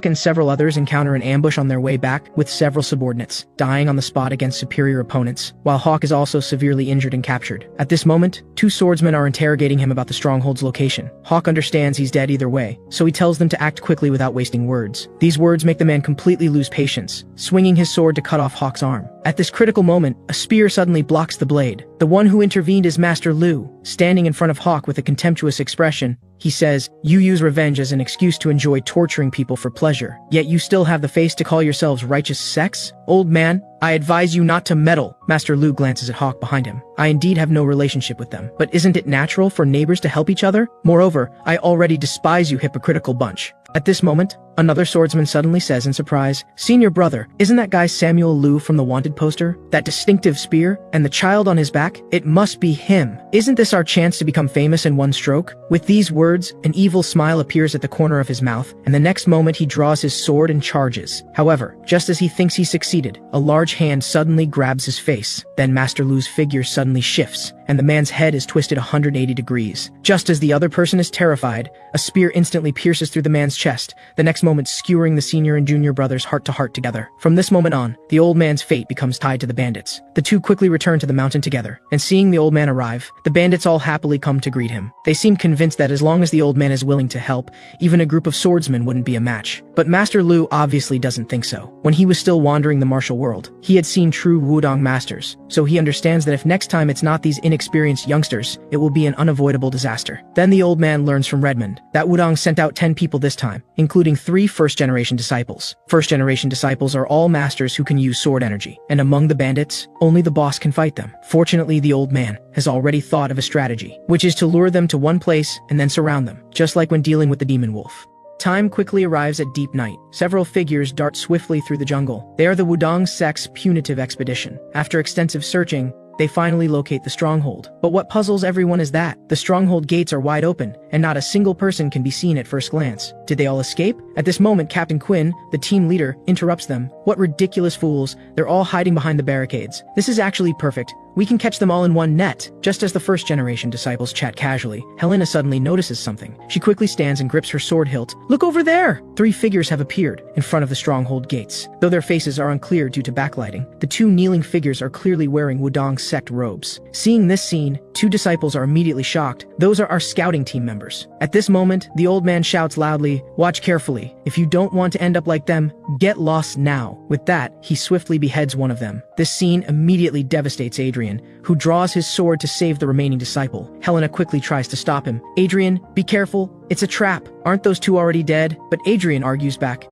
and several others encounter an ambush on their way back, with several subordinates dying on the spot against superior opponents, while Hawk is also severely injured and captured. At this moment, two swordsmen are interrogating him about the stronghold's location. Hawk understands he's dead either way, so he tells them to act quickly without wasting words. These words make the man completely lose patience, swinging his sword to cut off Hawk's arm. At this critical moment, a spear suddenly blocks the blade. The one who intervened is Master Lu, standing in front of Hawk with a contemptuous expression. He says, "You use revenge as an excuse to enjoy torturing people for pleasure, yet you still have the face to call yourselves righteous sects? Old man, I advise you not to meddle." Master Lu glances at Hawk behind him. "I indeed have no relationship with them, but isn't it natural for neighbors to help each other? Moreover, I already despise you hypocritical bunch." At this moment, another swordsman suddenly says in surprise, "Senior brother, isn't that guy Samuel Lu from the wanted poster? That distinctive spear, and the child on his back? It must be him. Isn't this our chance to become famous in one stroke?" With these words, an evil smile appears at the corner of his mouth, and the next moment he draws his sword and charges. However, just as he thinks he succeeded, a large hand suddenly grabs his face. Then Master Lu's figure suddenly shifts, and the man's head is twisted 180 degrees. Just as the other person is terrified, a spear instantly pierces through the man's chest, the next moment skewering the senior and junior brothers heart to heart together. From this moment on, the old man's fate becomes tied to the bandits. The two quickly return to the mountain together, and seeing the old man arrive, the bandits all happily come to greet him. They seem convinced that as long as the old man is willing to help, even a group of swordsmen wouldn't be a match. But Master Lu obviously doesn't think so. When he was still wandering the martial world, he had seen true Wudong masters, so he understands that if next time it's not these inexperienced youngsters, it will be an unavoidable disaster. Then the old man learns from Redmond that Wudong sent out 10 people this time, including 3 first-generation disciples. First-generation disciples are all masters who can use sword energy, and among the bandits, only the boss can fight them. Fortunately, the old man has already thought of a strategy, which is to lure them to one place and then surround them, just like when dealing with the demon wolf. Time quickly arrives at deep night. Several figures dart swiftly through the jungle. They are the Wudong sect's punitive expedition. After extensive searching, they finally locate the stronghold. But what puzzles everyone is that the stronghold gates are wide open, and not a single person can be seen at first glance. Did they all escape? At this moment, Captain Quinn, the team leader, interrupts them. "What ridiculous fools. They're all hiding behind the barricades. This is actually perfect. We can catch them all in one net." Just as the first-generation disciples chat casually, Helena suddenly notices something. She quickly stands and grips her sword hilt. "Look over there!" 3 figures have appeared in front of the stronghold gates. Though their faces are unclear due to backlighting, the 2 kneeling figures are clearly wearing Wudong sect robes. Seeing this scene, 2 disciples are immediately shocked. Those are our scouting team members. At this moment, the old man shouts loudly, "Watch carefully. If you don't want to end up like them, get lost now." With that, he swiftly beheads one of them. This scene immediately devastates Adrian, who draws his sword to save the remaining disciple. Helena quickly tries to stop him. "Adrian, be careful. It's a trap. Aren't those 2 already dead?" But Adrian argues back,